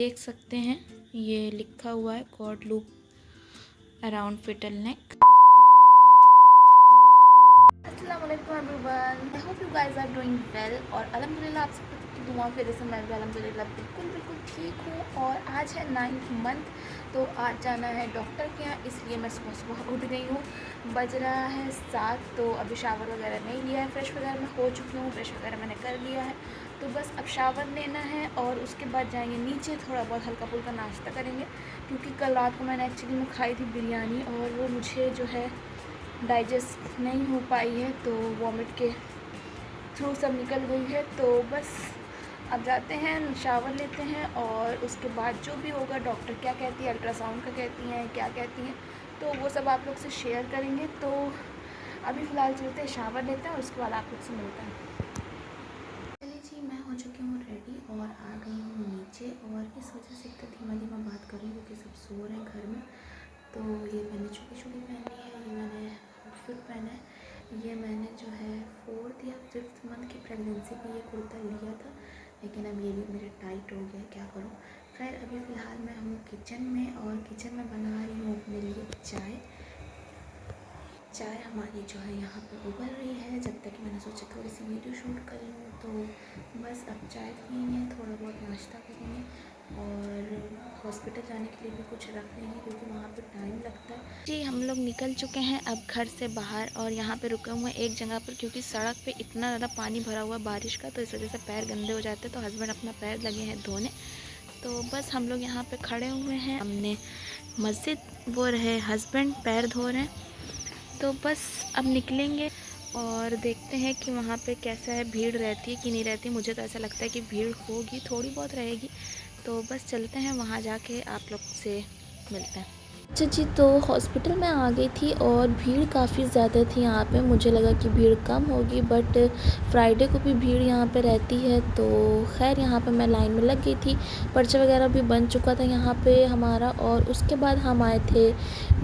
देख सकते हैं ये लिखा हुआ है cord loop around fetal neck. अस्सलाम वालेकुम everyone, I hope you guys are doing well और अल्हम्दुलिल्लाह आप सबकी दुआ की वजह से मैं भी अल्हम्दुलिल्लाह बिल्कुल ठीक हूँ। और आज है 9th मंथ, तो आज जाना है डॉक्टर के यहाँ, इसलिए मैं सुबह सुबह उठ गई हूँ। बज रहा है 7, तो अभी शावर वगैरह नहीं लिया है, फ्रेश वगैरह मैं हो चुकी हूँ, ब्रश वगैरह मैंने कर लिया है। तो बस अब शावर लेना है और उसके बाद जाएंगे नीचे, थोड़ा बहुत हल्का फुल्का नाश्ता करेंगे, क्योंकि कल रात को मैंने एक्चुअली में खाई थी बिरयानी और वो मुझे जो है डाइजेस्ट नहीं हो पाई है, तो वॉमिट के थ्रू सब निकल गई है। तो बस अब जाते हैं, शावर लेते हैं और उसके बाद जो भी होगा, डॉक्टर क्या कहती है, अल्ट्रासाउंड का कहती हैं, क्या कहती हैं, तो वो सब आप लोग से शेयर करेंगे। तो अभी फ़िलहाल चलते हैं, शावर लेते हैं और उसके बाद आप लोग से मिलते हैं। चलिए जी, मैं हो चुकी हूँ रेडी और आ गई हूँ नीचे, और इस वजह से तो धीमा धीमा बात कर रही हूँ क्योंकि सब सो रहे हैं घर में। तो ये मैंने छोटी छोटी पहनी है, ये मैंने आउटफिट पहना है। ये मैंने जो है 4th या 5th मंथ की प्रेगनेंसी में ये कुर्ता लिया था, लेकिन अब ये भी मेरा टाइट हो गया, क्या करूँ। खैर अभी फ़िलहाल मैं हूँ किचन में, और किचन में बना रही हूँ अपने लिए चाय हमारी जो है यहाँ पे उबल रही है। जब तक मैंने सोचा थोड़ी सी वीडियो शूट कर लूँ, तो बस अब चाय पियेंगे, थोड़ा बहुत नाश्ता करेंगे और हॉस्पिटल जाने के लिए भी कुछ रख लेंगे क्योंकि वहाँ पे टाइम लगता है। जी, हम लोग निकल चुके हैं अब घर से बाहर, और यहाँ पे रुके हुए हैं एक जगह पर, क्योंकि सड़क पे इतना ज़्यादा पानी भरा हुआ है बारिश का, तो इस वजह से पैर गंदे हो जाते हैं। तो हस्बैंड अपना पैर लगे हैं धोने, तो बस हम लोग यहाँ पे खड़े हुए हैं। हमने मस्जिद, वो रहे हस्बैंड पैर धो रहे हैं। तो बस अब निकलेंगे और देखते हैं कि वहाँ पे कैसा है, भीड़ रहती है कि नहीं रहती। मुझे तो ऐसा लगता है कि भीड़ होगी, थोड़ी बहुत रहेगी। तो बस चलते हैं, वहाँ जाके आप लोग से मिलते हैं। अच्छा जी, तो हॉस्पिटल में आ गई थी और भीड़ काफ़ी ज़्यादा थी यहाँ पे। मुझे लगा कि भीड़ कम होगी, बट फ्राइडे को भी भीड़ यहाँ पे रहती है। तो खैर यहाँ पे मैं लाइन में लग गई थी, पर्चा वगैरह भी बन चुका था यहाँ पे हमारा। और उसके बाद हम आए थे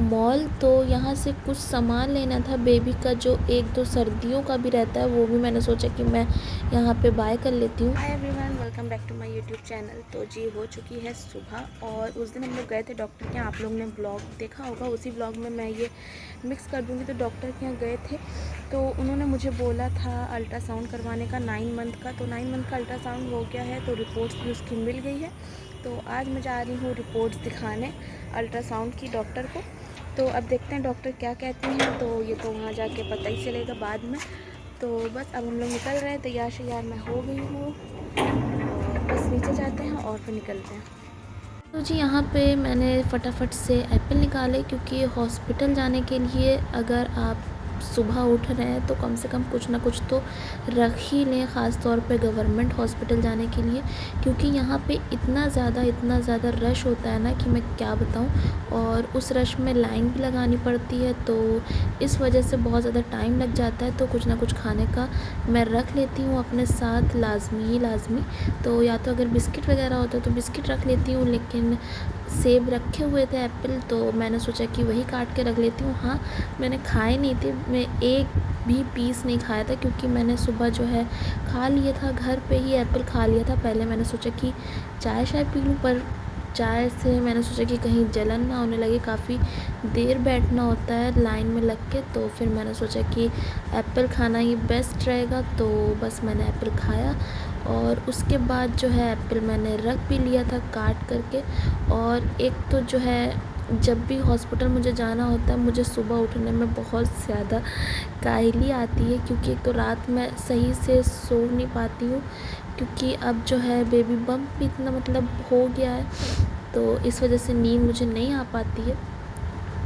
मॉल, तो यहाँ से कुछ सामान लेना था बेबी का, जो 1-2 सर्दियों का भी रहता है, वो भी मैंने सोचा कि मैं यहाँ पे बाय कर लेती हूँ। Hi everyone, welcome back to my YouTube channel. तो जी, हो चुकी है सुबह, और उस दिन हम लोग गए थे डॉक्टर के यहाँ, आप लोगों ने ब्लॉग देखा होगा, उसी ब्लॉग में मैं ये मिक्स कर दूँगी। तो डॉक्टर के यहाँ गए थे, तो उन्होंने मुझे बोला था अल्ट्रासाउंड करवाने का 9 मंथ का। तो 9 मंथ का अल्ट्रासाउंड हो गया है, तो रिपोर्ट्स भी उसकी मिल गई है। तो आज मैं जा रही हूँ रिपोर्ट्स दिखाने अल्ट्रासाउंड की डॉक्टर को। तो अब देखते हैं डॉक्टर क्या कहती हैं, तो ये तो वहाँ जाके पता ही चलेगा बाद में। तो बस अब हम लोग निकल रहे हैं, तैयार श्यार मैं हो गई हूँ, और बस नीचे जाते हैं और फिर निकलते हैं। तो जी, यहाँ पे मैंने फटाफट से एप्पल निकाले, क्योंकि हॉस्पिटल जाने के लिए अगर आप सुबह उठ रहे हैं तो कम से कम कुछ ना कुछ तो रख ही लें, ख़ास तौर पे गवर्नमेंट हॉस्पिटल जाने के लिए, क्योंकि यहाँ पे इतना ज़्यादा रश होता है ना कि मैं क्या बताऊँ। और उस रश में लाइन भी लगानी पड़ती है, तो इस वजह से बहुत ज़्यादा टाइम लग जाता है। तो कुछ ना कुछ खाने का मैं रख लेती हूँ अपने साथ, लाजमी। तो या तो अगर बिस्किट वगैरह होता है तो बिस्किट रख लेती हूँ, लेकिन सेब रखे हुए थे, एप्पल, तो मैंने सोचा कि वही काट के रख लेती हूँ। हाँ, मैंने खाए नहीं थे, मैं एक भी पीस नहीं खाया था, क्योंकि मैंने सुबह जो है खा लिया था, घर पे ही एप्पल खा लिया था। पहले मैंने सोचा कि चाय शाय पी लूँ, पर चाय से मैंने सोचा कि कहीं जलन ना होने लगे, काफ़ी देर बैठना होता है लाइन में लग के। तो फिर मैंने सोचा कि एप्पल खाना ही बेस्ट रहेगा, तो बस मैंने एप्पल खाया। और उसके बाद जो है एप्पल मैंने रख भी लिया था काट करके। और एक तो जो है, जब भी हॉस्पिटल मुझे जाना होता है, मुझे सुबह उठने में बहुत ज़्यादा काहली आती है, क्योंकि एक तो रात में सही से सो नहीं पाती हूँ, क्योंकि अब जो है बेबी बम्प भी इतना मतलब हो गया है, तो इस वजह से नींद मुझे नहीं आ पाती है।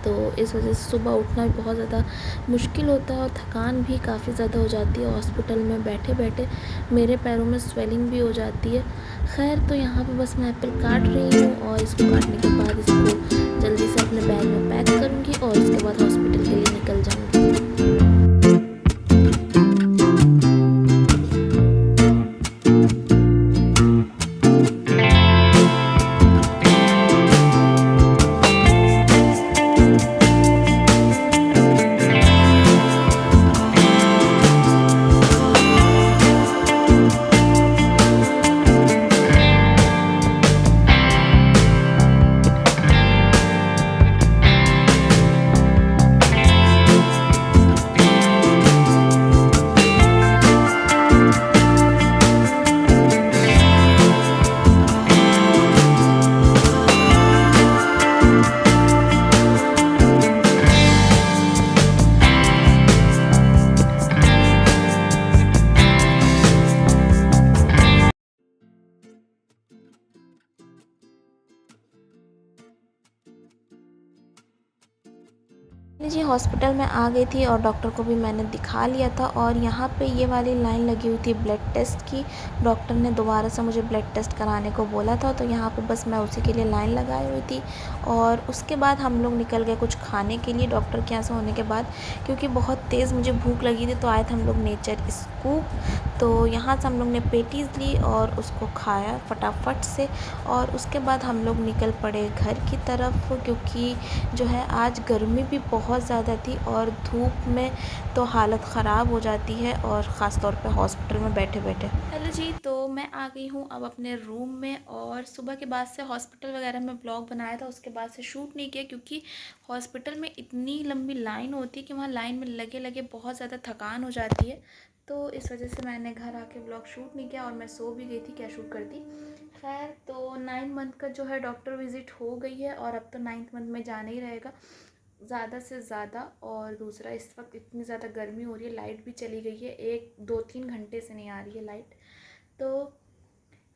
तो इस वजह से सुबह उठना भी बहुत ज़्यादा मुश्किल होता है, और थकान भी काफ़ी ज़्यादा हो जाती है। हॉस्पिटल में बैठे बैठे मेरे पैरों में स्वेलिंग भी हो जाती है। खैर, तो यहाँ पे बस मैं एप्पल काट रही हूँ, और इसको काटने के बाद इसको जल्दी से अपने बैग में पैक करूँगी, और उसके बाद हॉस्पिटल के लिए निकल जाऊँगी। जी हॉस्पिटल में आ गई थी और डॉक्टर को भी मैंने दिखा लिया था और यहाँ पे ये वाली लाइन लगी हुई थी ब्लड टेस्ट की। डॉक्टर ने दोबारा से मुझे ब्लड टेस्ट कराने को बोला था, तो यहाँ पे बस मैं उसी के लिए लाइन लगाई हुई थी। और उसके बाद हम लोग निकल गए कुछ खाने के लिए डॉक्टर के यहाँ से होने के बाद, क्योंकि बहुत तेज़ मुझे भूख लगी थी। तो आए थे हम लोग नेचर स्कूप, तो यहाँ से हम लोग ने पेटीज़ ली और उसको खाया फटाफट से। और उसके बाद हम लोग निकल पड़े घर की तरफ, क्योंकि जो है आज गर्मी भी बहुत ज़्यादा थी और धूप में तो हालत ख़राब हो जाती है, और ख़ास तौर पे हॉस्पिटल में बैठे बैठे। हेलो जी, तो मैं आ गई हूँ अब अपने रूम में। और सुबह के बाद से हॉस्पिटल वगैरह में ब्लॉग बनाया था, उसके बाद से शूट नहीं किया, क्योंकि हॉस्पिटल में इतनी लंबी लाइन होती है कि वहाँ लाइन में लगे लगे बहुत ज़्यादा थकान हो जाती है। तो इस वजह से मैंने घर आके ब्लॉग शूट नहीं किया और मैं सो भी गई थी, क्या शूट करती। खैर, तो 9 मंथ का जो है डॉक्टर विज़िट हो गई है और अब तो 9th मंथ में जाना ही रहेगा ज़्यादा से ज़्यादा। और दूसरा, इस वक्त इतनी ज़्यादा गर्मी हो रही है, लाइट भी चली गई है, 1 2 3 घंटे से नहीं आ रही है लाइट। तो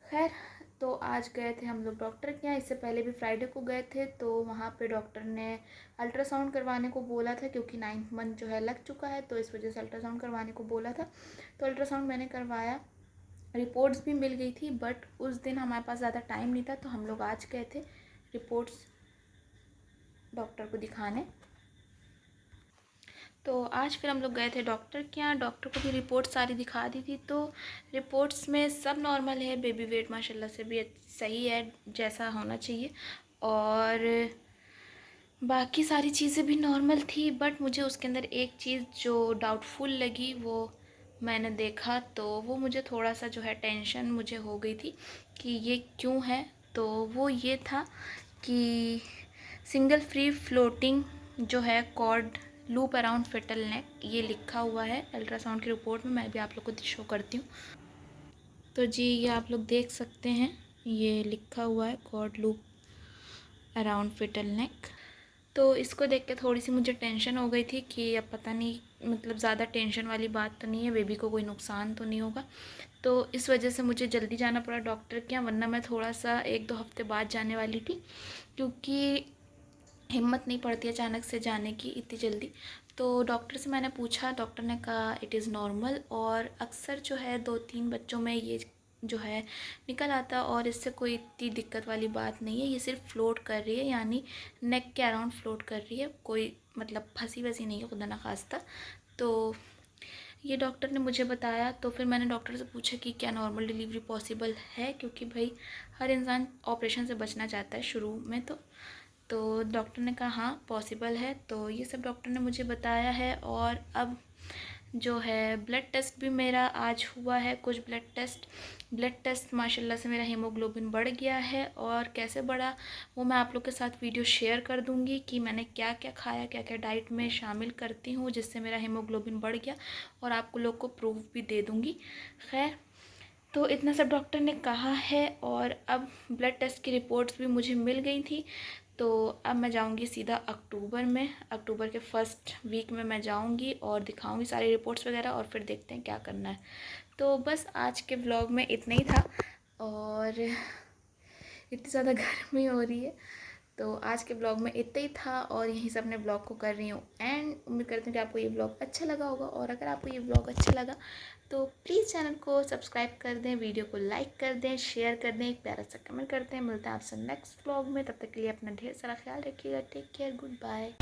खैर, तो आज गए थे हम लोग डॉक्टर के यहाँ। इससे पहले भी फ्राइडे को गए थे, तो वहाँ पे डॉक्टर ने अल्ट्रासाउंड करवाने को बोला था, क्योंकि 9th मंथ जो है लग चुका है, तो इस वजह से अल्ट्रासाउंड करवाने को बोला था। तो अल्ट्रासाउंड मैंने करवाया, रिपोर्ट्स भी मिल गई थी, बट उस दिन हमारे पास ज़्यादा टाइम नहीं था, तो हम लोग आज गए थे रिपोर्ट्स डॉक्टर को दिखाने। तो आज फिर हम लोग गए थे डॉक्टर के यहाँ, डॉक्टर को भी रिपोर्ट सारी दिखा दी थी। तो रिपोर्ट्स में सब नॉर्मल है, बेबी वेट माशाल्लाह से भी सही है जैसा होना चाहिए, और बाकी सारी चीज़ें भी नॉर्मल थी। बट मुझे उसके अंदर एक चीज़ जो डाउटफुल लगी, वो मैंने देखा, तो वो मुझे थोड़ा सा जो है टेंशन मुझे हो गई थी कि ये क्यों है। तो वो ये था कि सिंगल फ्री फ्लोटिंग जो है कॉर्ड लूप अराउंड फेटल नेक, ये लिखा हुआ है अल्ट्रासाउंड की रिपोर्ट में। मैं भी आप लोग को शो करती हूँ। तो जी ये आप लोग देख सकते हैं, ये लिखा हुआ है कॉर्ड लूप अराउंड फेटल नेक। तो इसको देख के थोड़ी सी मुझे टेंशन हो गई थी कि अब पता नहीं, मतलब ज़्यादा टेंशन वाली बात तो नहीं है, बेबी को कोई नुकसान तो नहीं होगा। तो इस वजह से मुझे जल्दी जाना पड़ा डॉक्टर के यहाँ, वरना मैं थोड़ा सा 1 2 हफ्ते बाद जाने वाली थी, क्योंकि हिम्मत नहीं पड़ती अचानक से जाने की इतनी जल्दी। तो डॉक्टर से मैंने पूछा, डॉक्टर ने कहा इट इज़ नॉर्मल, और अक्सर जो है 2 3 बच्चों में ये जो है निकल आता, और इससे कोई इतनी दिक्कत वाली बात नहीं है। ये सिर्फ फ्लोट कर रही है, यानी नेक के अराउंड फ्लोट कर रही है, कोई मतलब फंसी वसी नहीं है खुदा ना खास्ता। तो ये डॉक्टर ने मुझे बताया। तो फिर मैंने डॉक्टर से पूछा कि क्या नॉर्मल डिलीवरी पॉसिबल है, क्योंकि भाई हर इंसान ऑपरेशन से बचना चाहता है शुरू में। तो डॉक्टर ने कहा हाँ पॉसिबल है। तो ये सब डॉक्टर ने मुझे बताया है। और अब जो है ब्लड टेस्ट भी मेरा आज हुआ है, कुछ ब्लड टेस्ट माशाल्लाह से मेरा हीमोग्लोबिन बढ़ गया है। और कैसे बढ़ा वो मैं आप लोग के साथ वीडियो शेयर कर दूंगी कि मैंने क्या क्या खाया, क्या क्या डाइट में शामिल करती हूँ जिससे मेरा हीमोग्लोबिन बढ़ गया, और आप लोग को प्रूफ भी दे दूँगी। खैर, तो इतना सब डॉक्टर ने कहा है। और अब ब्लड टेस्ट की रिपोर्ट्स भी मुझे मिल गई थी। तो अब मैं जाऊंगी सीधा अक्टूबर के फर्स्ट वीक में मैं जाऊंगी और दिखाऊंगी सारी रिपोर्ट्स वगैरह, और फिर देखते हैं क्या करना है। तो बस आज के व्लॉग में इतना ही था, और इतनी ज़्यादा गर्मी हो रही है, तो आज के ब्लॉग में इतना ही था, और यहीं से अपने ब्लॉग को कर रही हूँ एंड। उम्मीद करती हूँ कि आपको ये ब्लॉग अच्छा लगा होगा, और अगर आपको ये ब्लॉग अच्छा लगा तो प्लीज़ चैनल को सब्सक्राइब कर दें, वीडियो को लाइक कर दें, शेयर कर दें, एक प्यारा सा कमेंट करते हैं। मिलते हैं आपसे नेक्स्ट ब्लॉग में, तब तक के लिए अपना ढेर सारा ख्याल रखिएगा। Take care, good bye.